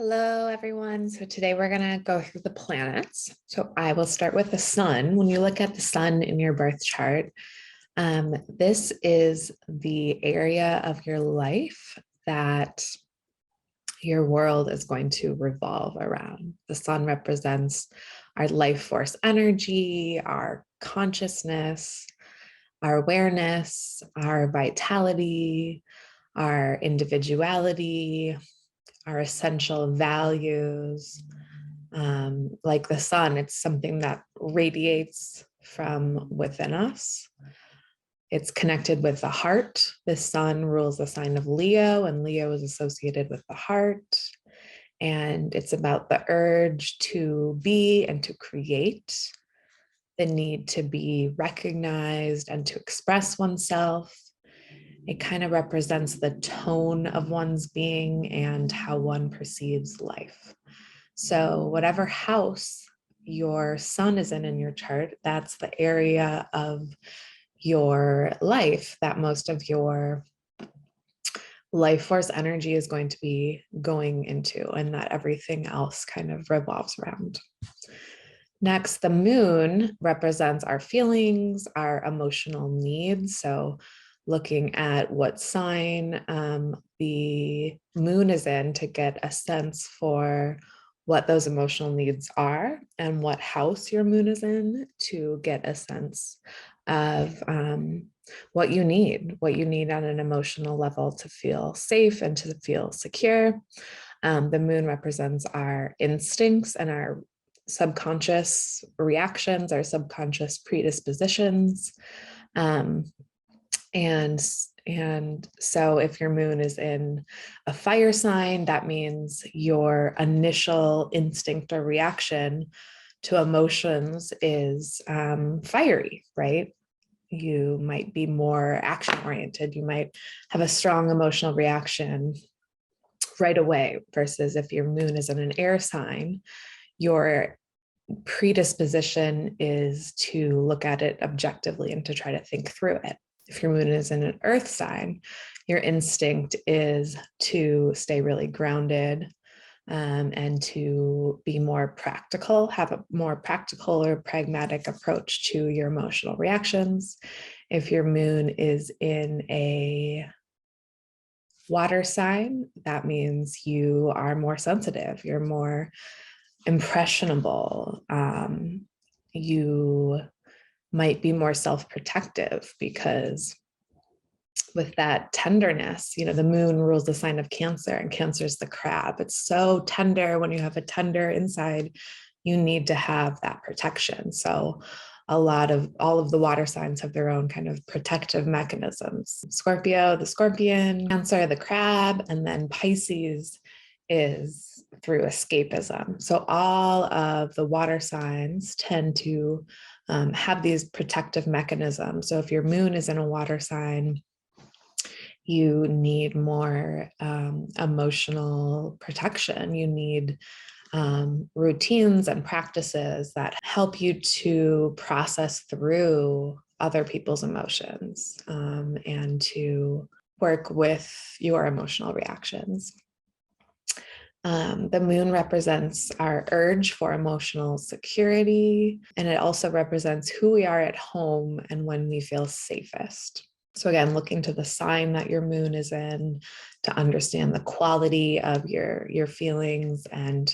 Hello, everyone. So today we're going to go through the planets. So I will start with the sun. When you look at the sun in your birth chart, this is the area of your life that your world is going to revolve around. The sun represents our life force energy, our consciousness, our awareness, our vitality, our individuality, our essential values. Like the sun, it's something that radiates from within us. It's connected with the heart. The sun rules the sign of Leo, and Leo is associated with the heart. And it's about the urge to be and to create, the need to be recognized and to express oneself. It kind of represents the tone of one's being and how one perceives life. So whatever house your sun is in your chart, that's the area of your life that most of your life force energy is going to be going into, and that everything else kind of revolves around. Next, the moon represents our feelings, our emotional needs. So looking at what sign the moon is in to get a sense for what those emotional needs are, and what house your moon is in to get a sense of what you need on an emotional level to feel safe and to feel secure. The moon represents our instincts and our subconscious reactions, our subconscious predispositions. And so if your moon is in a fire sign, that means your initial instinct or reaction to emotions is fiery, right? You might be more action oriented. You might have a strong emotional reaction right away, versus if your moon is in an air sign, your predisposition is to look at it objectively and to try to think through it. If your moon is in an earth sign, your instinct is to stay really grounded and to be more practical, have a more practical or pragmatic approach to your emotional reactions. If your moon is in a water sign, that means you are more sensitive, you're more impressionable. You might be more self-protective, because with that tenderness, the moon rules the sign of Cancer, and Cancer is the crab. It's so tender. When you have a tender inside, you need to have that protection. So all of the water signs have their own kind of protective mechanisms. Scorpio, the scorpion; Cancer, the crab; and then Pisces is through escapism. So all of the water signs tend to have these protective mechanisms. So if your moon is in a water sign, you need more emotional protection. You need routines and practices that help you to process through other people's emotions and to work with your emotional reactions. The moon represents our urge for emotional security, and it also represents who we are at home and when we feel safest. So again, looking to the sign that your moon is in to understand the quality of your feelings and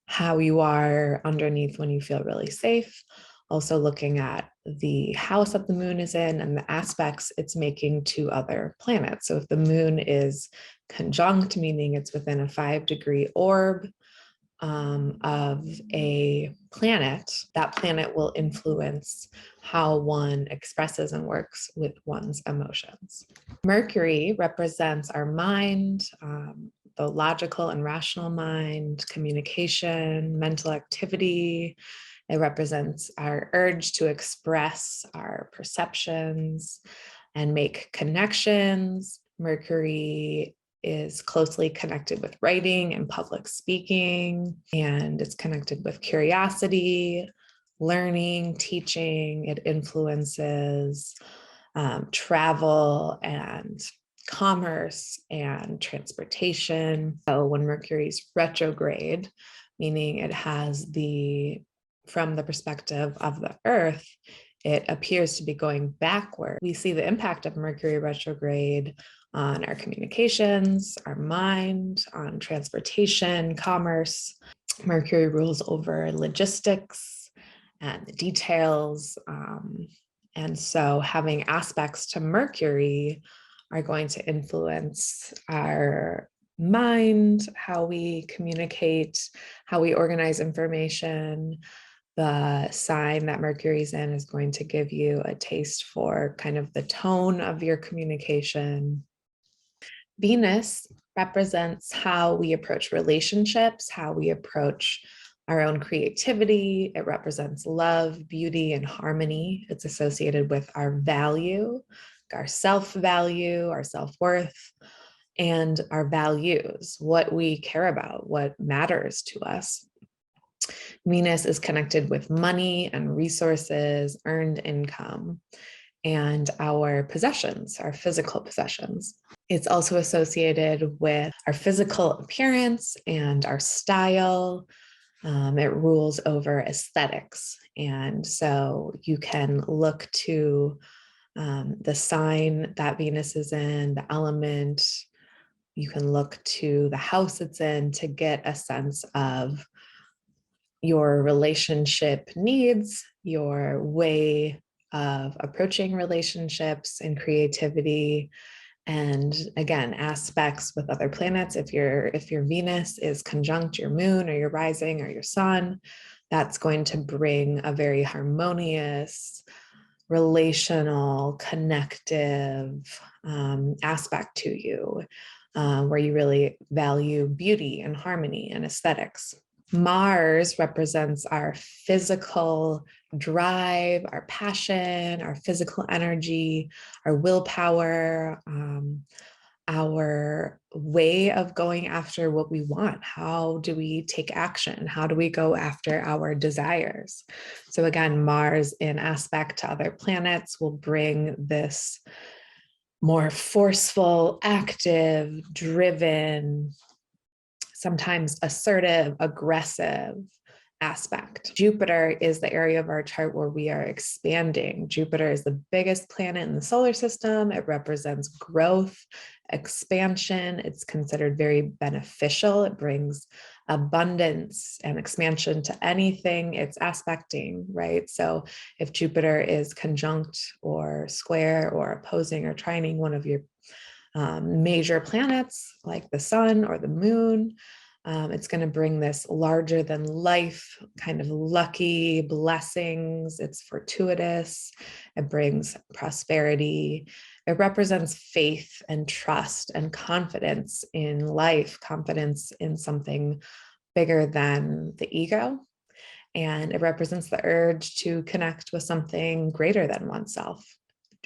how you are underneath when you feel really safe. Also looking at the house that the moon is in and the aspects it's making to other planets. So if the moon is conjunct, meaning it's within a 5-degree orb of a planet, that planet will influence how one expresses and works with one's emotions. Mercury represents our mind, the logical and rational mind, communication, mental activity. It represents our urge to express our perceptions and make connections. Mercury is closely connected with writing and public speaking, and it's connected with curiosity, learning, teaching. It influences travel and commerce and transportation. So when Mercury's retrograde, meaning it has from the perspective of the Earth, it appears to be going backward. We see the impact of Mercury retrograde on our communications, our mind, on transportation, commerce. Mercury rules over logistics and the details. And so having aspects to Mercury are going to influence our mind, how we communicate, how we organize information. The sign that Mercury's in is going to give you a taste for kind of the tone of your communication. Venus represents how we approach relationships, how we approach our own creativity. It represents love, beauty, and harmony. It's associated with our value, our self-value, our self-worth, and our values, what we care about, what matters to us. Venus is connected with money and resources, earned income, and our possessions, our physical possessions. It's also associated with our physical appearance and our style. It rules over aesthetics. And so you can look to the sign that Venus is in, the element. You can look to the house it's in to get a sense of your relationship needs, your way of approaching relationships and creativity. And again, aspects with other planets. If your Venus is conjunct your moon or your rising or your sun, that's going to bring a very harmonious, relational, connective aspect to you, where you really value beauty and harmony and aesthetics. Mars represents our physical drive, our passion, our physical energy, our willpower, our way of going after what we want. How do we take action? How do we go after our desires? So again, Mars in aspect to other planets will bring this more forceful, active, driven, sometimes assertive, aggressive aspect. Jupiter is the area of our chart where we are expanding. Jupiter is the biggest planet in the solar system. It represents growth, expansion. It's considered very beneficial. It brings abundance and expansion to anything it's aspecting, right? So if Jupiter is conjunct or square or opposing or trining one of your major planets like the sun or the moon, it's going to bring this larger than life kind of lucky blessings. It's fortuitous. It brings prosperity. It represents faith and trust and confidence in life, confidence in something bigger than the ego. And it represents the urge to connect with something greater than oneself.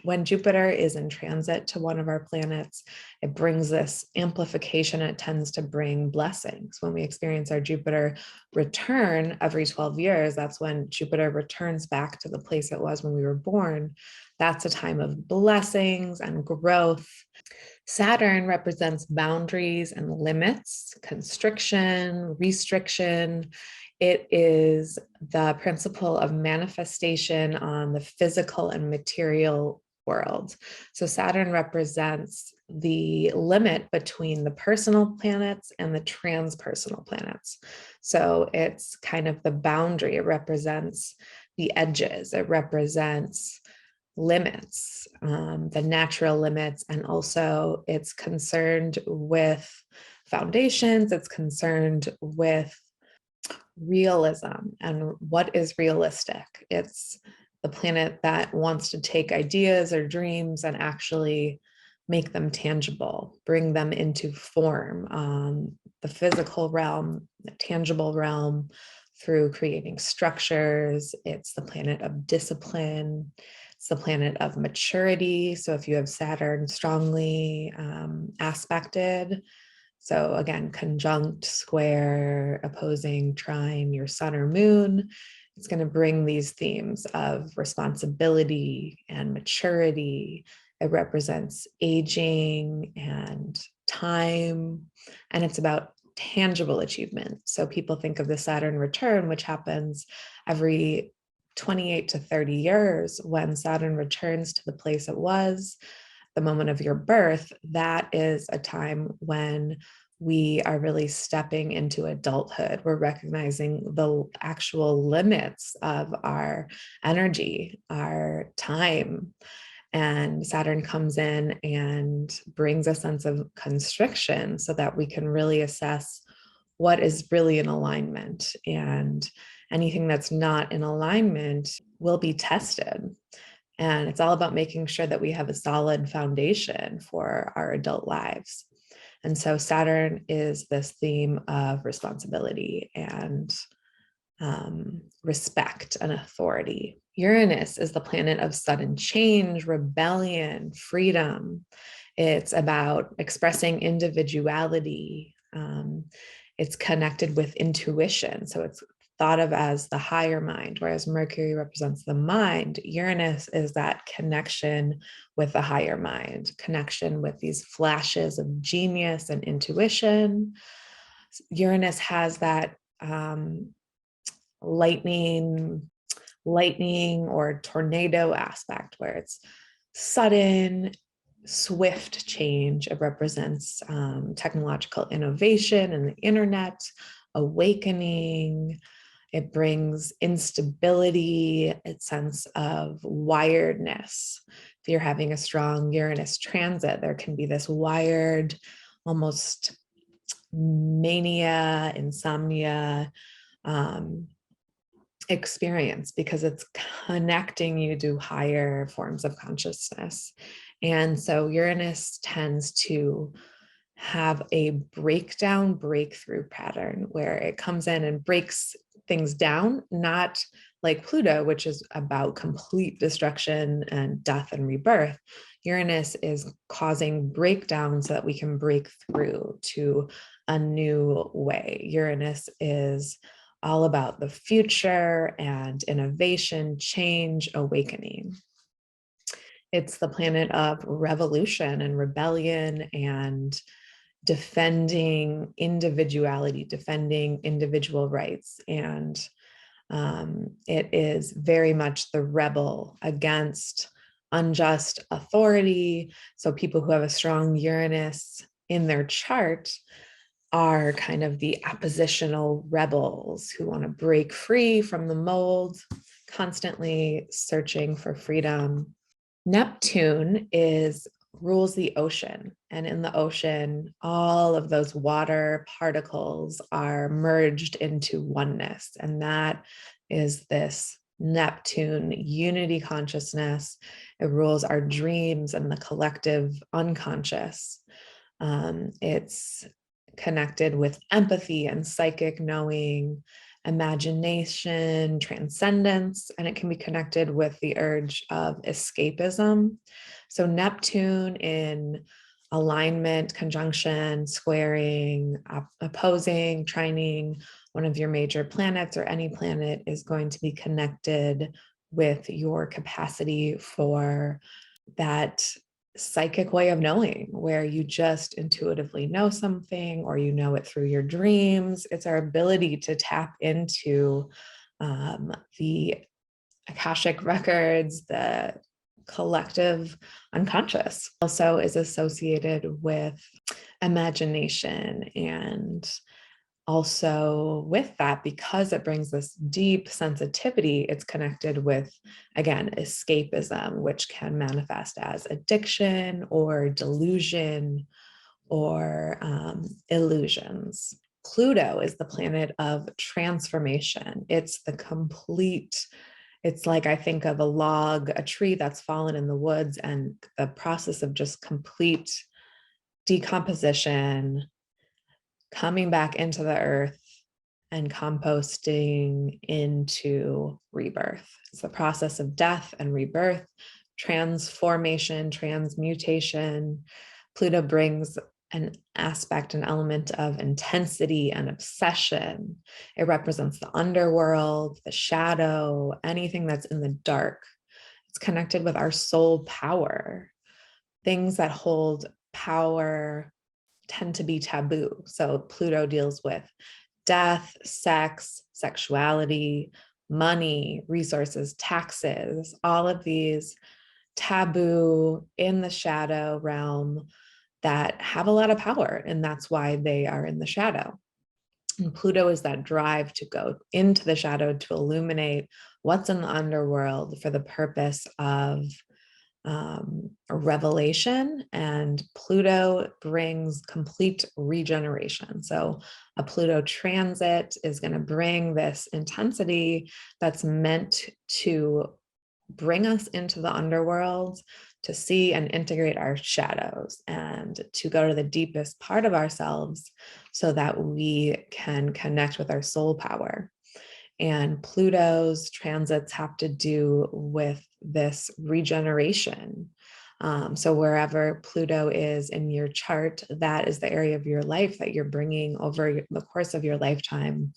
When Jupiter is in transit to one of our planets, it brings this amplification. It tends to bring blessings. When we experience our Jupiter return every 12 years, that's when Jupiter returns back to the place it was when we were born. That's a time of blessings and growth. Saturn represents boundaries and limits, constriction, restriction. It is the principle of manifestation on the physical and material world. So Saturn represents the limit between the personal planets and the transpersonal planets. So it's kind of the boundary. It represents the edges. It represents limits, the natural limits, and also it's concerned with foundations. It's concerned with realism and what is realistic. It's the planet that wants to take ideas or dreams and actually make them tangible, bring them into form, the physical realm, the tangible realm, through creating structures. It's the planet of discipline. It's the planet of maturity. So if you have Saturn strongly aspected, so again, conjunct, square, opposing, trine, your sun or moon, it's going to bring these themes of responsibility and maturity It represents aging and time, and it's about tangible achievement. So people think of the Saturn return, which happens every 28 to 30 years when Saturn returns to the place it was, the moment of your birth. That is a time when we are really stepping into adulthood. We're recognizing the actual limits of our energy, our time. And Saturn comes in and brings a sense of constriction so that we can really assess what is really in alignment. And anything that's not in alignment will be tested. And it's all about making sure that we have a solid foundation for our adult lives. And so Saturn is this theme of responsibility and respect and authority. Uranus is the planet of sudden change, rebellion, freedom. It's about expressing individuality. It's connected with intuition. So it's thought of as the higher mind, whereas Mercury represents the mind. Uranus is that connection with the higher mind, connection with these flashes of genius and intuition. Uranus has that lightning or tornado aspect where it's sudden, swift change. It represents technological innovation and the internet, awakening. It brings instability, a sense of wiredness. If you're having a strong Uranus transit, there can be this wired, almost mania, insomnia experience, because it's connecting you to higher forms of consciousness. And so Uranus tends to have a breakthrough pattern where it comes in and breaks things down, not like Pluto, which is about complete destruction and death and rebirth. Uranus is causing breakdown so that we can break through to a new way. Uranus is all about the future and innovation, change, awakening. It's the planet of revolution and rebellion and defending individuality, defending individual rights. And it is very much the rebel against unjust authority. So people who have a strong Uranus in their chart are kind of the oppositional rebels who want to break free from the mold, constantly searching for freedom. Neptune rules the ocean, and in the ocean, all of those water particles are merged into oneness, and that is this Neptune unity consciousness. It rules our dreams and the collective unconscious. It's connected with empathy and psychic knowing, imagination, transcendence, and it can be connected with the urge of escapism. So Neptune in alignment, conjunction, squaring, opposing, trining one of your major planets or any planet is going to be connected with your capacity for that psychic way of knowing, where you just intuitively know something or you know it through your dreams. It's our ability to tap into the Akashic records, the collective unconscious. Also is associated with imagination, and also with that, because it brings this deep sensitivity, it's connected with, again, escapism, which can manifest as addiction or delusion or illusions. Pluto is the planet of transformation. It's the complete, it's like I think of a tree that's fallen in the woods, and the process of just complete decomposition, coming back into the earth and composting into rebirth. It's the process of death and rebirth, transformation, transmutation. Pluto brings an aspect, an element of intensity and obsession. It represents the underworld, the shadow, anything that's in the dark. It's connected with our soul power. things that hold power tend to be taboo. So Pluto deals with death, sex, sexuality, money, resources, taxes, all of these taboo in the shadow realm that have a lot of power. And that's why they are in the shadow. And Pluto is that drive to go into the shadow to illuminate what's in the underworld for the purpose of a revelation. And Pluto brings complete regeneration. So a Pluto transit is going to bring this intensity that's meant to bring us into the underworld, to see and integrate our shadows, and to go to the deepest part of ourselves so that we can connect with our soul power. And Pluto's transits have to do with this regeneration. So wherever Pluto is in your chart, that is the area of your life that you're bringing over the course of your lifetime.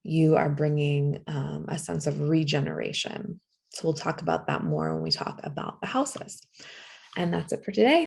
You are bringing a sense of regeneration. So we'll talk about that more when we talk about the houses. And that's it for today.